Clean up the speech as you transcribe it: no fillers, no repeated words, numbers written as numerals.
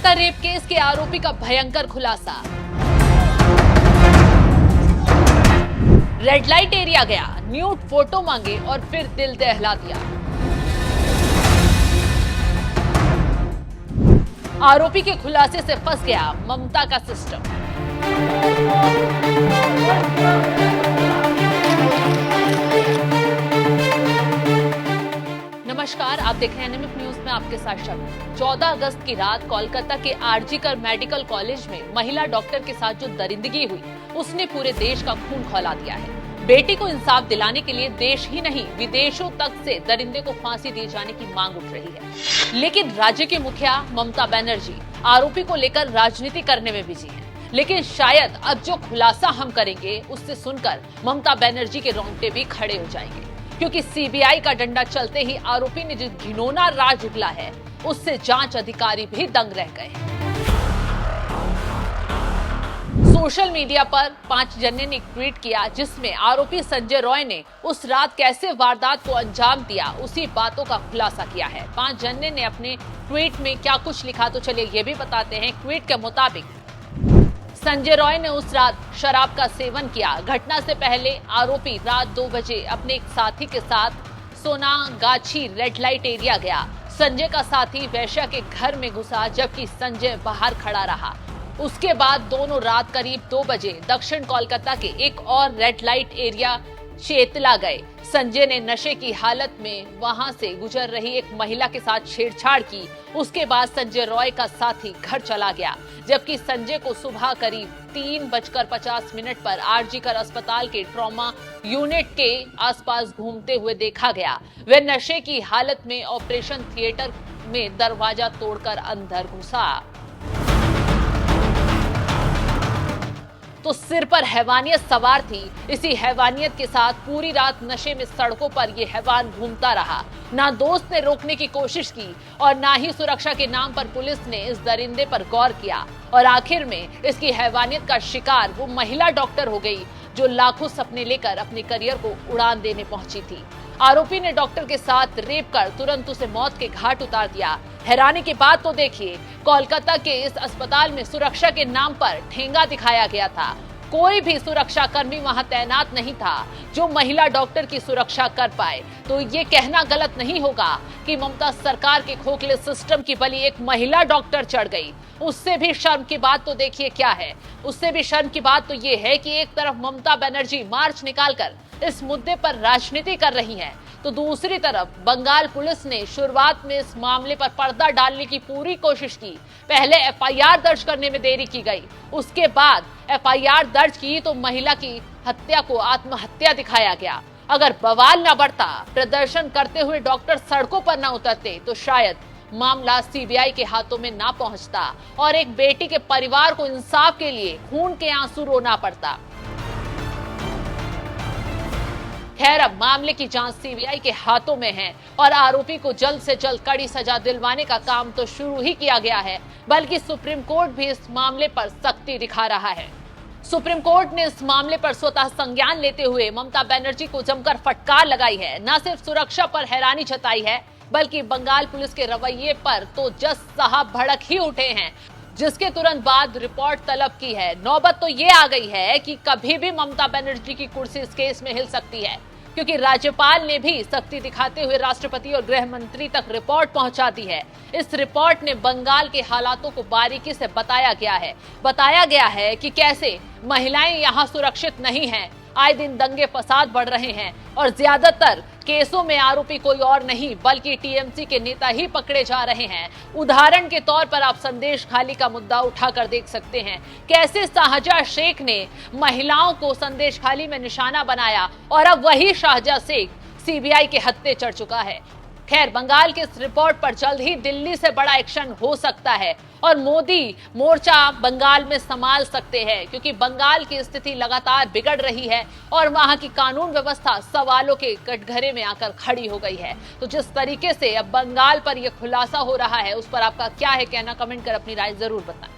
Kolkata rape case के आरोपी का भयंकर खुलासा। रेड लाइट एरिया गया, न्यूड फोटो मांगे और फिर दिल दहला दिया। आरोपी के खुलासे से फंस गया ममता का सिस्टम। नमस्कार, आप देख रहे हैं एनएमएफ न्यूज में आपके साथ शब्द। 14 अगस्त की रात कोलकाता के आरजीकर मेडिकल कॉलेज में महिला डॉक्टर के साथ जो दरिंदगी हुई, उसने पूरे देश का खून खौला दिया है। बेटी को इंसाफ दिलाने के लिए देश ही नहीं विदेशों तक से दरिंदे को फांसी दिए जाने की मांग उठ रही है। लेकिन राज्य की मुखिया ममता बनर्जी आरोपी को लेकर राजनीति करने में बिजी है। लेकिन शायद अब जो खुलासा हम करेंगे उससे सुनकर ममता बनर्जी के रोंगटे भी खड़े हो जाएंगे, क्योंकि सीबीआई का डंडा चलते ही आरोपी ने जो घिनौना राज उगला है, उससे जांच अधिकारी भी दंग रह गए। सोशल मीडिया पर 5 जने ने एक ट्वीट किया, जिसमें आरोपी संजय रॉय ने उस रात कैसे वारदात को अंजाम दिया, उसी बातों का खुलासा किया है। 5 जने ने अपने ट्वीट में क्या कुछ लिखा, तो चलिए ये भी बताते हैं। ट्वीट के मुताबिक संजय रॉय ने उस रात शराब का सेवन किया। घटना से पहले आरोपी रात 2 बजे अपने एक साथी के साथ सोनागाछी रेड लाइट एरिया गया। संजय का साथी वैश्या के घर में घुसा, जबकि संजय बाहर खड़ा रहा। उसके बाद दोनों रात करीब 2 बजे दक्षिण कोलकाता के एक और रेड लाइट एरिया चेतला गए। संजय ने नशे की हालत में वहां से गुजर रही एक महिला के साथ छेड़छाड़ की। उसके बाद संजय रॉय का साथी घर चला गया, जबकि संजय को सुबह करीब 3:50 पर आरजीकर अस्पताल के ट्रॉमा यूनिट के आसपास घूमते हुए देखा गया। वह नशे की हालत में ऑपरेशन थिएटर में दरवाजा तोड़कर अंदर घुसा। तो सिर पर हैवानियत सवार थी। इसी हैवानियत के साथ पूरी रात नशे में सड़कों पर ये हैवान घूमता रहा। ना दोस्त ने रोकने की कोशिश की और ना ही सुरक्षा के नाम पर पुलिस ने इस दरिंदे पर गौर किया। और आखिर में इसकी हैवानियत का शिकार वो महिला डॉक्टर हो गई, जो लाखों सपने लेकर अपने करियर को उड़ान देने पहुंची थी। आरोपी ने डॉक्टर के साथ रेप कर तुरंत उसे मौत के घाट उतार दिया। हैरानी की बात तो देखिए, कोलकाता के इस अस्पताल में सुरक्षा के नाम पर ठेंगा दिखाया गया था। कोई भी सुरक्षा कर्मी वहां तैनात नहीं था जो महिला डॉक्टर की सुरक्षा कर पाए। तो ये कहना गलत नहीं होगा कि ममता सरकार के खोखले सिस्टम की बलि एक महिला डॉक्टर चढ़ गई। उससे भी शर्म की बात तो देखिए क्या है। उससे भी शर्म की बात तो ये है कि एक तरफ ममता बनर्जी मार्च निकालकर इस मुद्दे पर राजनीति कर रही हैं, तो दूसरी तरफ बंगाल पुलिस ने शुरुआत में इस मामले पर पर्दा डालने की पूरी कोशिश की। पहले एफआईआर दर्ज करने में देरी की गई, उसके बाद एफआईआर दर्ज की तो महिला की हत्या को आत्महत्या दिखाया गया। अगर बवाल न बढ़ता, प्रदर्शन करते हुए डॉक्टर सड़कों पर न उतरते, तो शायद मामला सीबीआई के हाथों में ना पहुंचता और एक बेटी के परिवार को इंसाफ के लिए खून के आंसू रोना पड़ता। खैर, अब मामले की जांच सीबीआई के हाथों में है और आरोपी को जल्द से जल्द कड़ी सजा दिलवाने का काम तो शुरू ही किया गया है, बल्कि सुप्रीम कोर्ट भी इस मामले पर सख्ती दिखा रहा है। सुप्रीम कोर्ट ने इस मामले पर स्वतः संज्ञान लेते हुए ममता बनर्जी को जमकर फटकार लगाई है। न सिर्फ सुरक्षा पर हैरानी जताई है, बल्कि बंगाल पुलिस के रवैये पर तो जज साहब भड़क ही उठे हैं, जिसके तुरंत बाद रिपोर्ट तलब की है। नौबत तो ये आ गई है कि कभी भी ममता बनर्जी की कुर्सी इस केस में हिल सकती है, क्योंकि राज्यपाल ने भी सख्ती दिखाते हुए राष्ट्रपति और गृह मंत्री तक रिपोर्ट पहुंचा दी है। इस रिपोर्ट में बंगाल के हालातों को बारीकी से बताया गया है कि कैसे महिलाएं यहां सुरक्षित नहीं हैं। आए दिन दंगे फसाद बढ़ रहे हैं और ज्यादातर केसों में आरोपी कोई और नहीं बल्कि टीएमसी के नेता ही पकड़े जा रहे हैं। उदाहरण के तौर पर आप संदेश खाली का मुद्दा उठाकर देख सकते हैं, कैसे शाहजहां शेख ने महिलाओं को संदेश खाली में निशाना बनाया और अब वही शाहजहां शेख सीबीआई के हत्थे चढ़ चुका है। खैर, बंगाल के इस रिपोर्ट पर जल्द ही दिल्ली से बड़ा एक्शन हो सकता है और मोदी मोर्चा बंगाल में संभाल सकते हैं, क्योंकि बंगाल की स्थिति लगातार बिगड़ रही है और वहां की कानून व्यवस्था सवालों के कटघरे में आकर खड़ी हो गई है। तो जिस तरीके से अब बंगाल पर यह खुलासा हो रहा है, उस पर आपका क्या है कहना, कमेंट कर अपनी राय जरूर बताएं।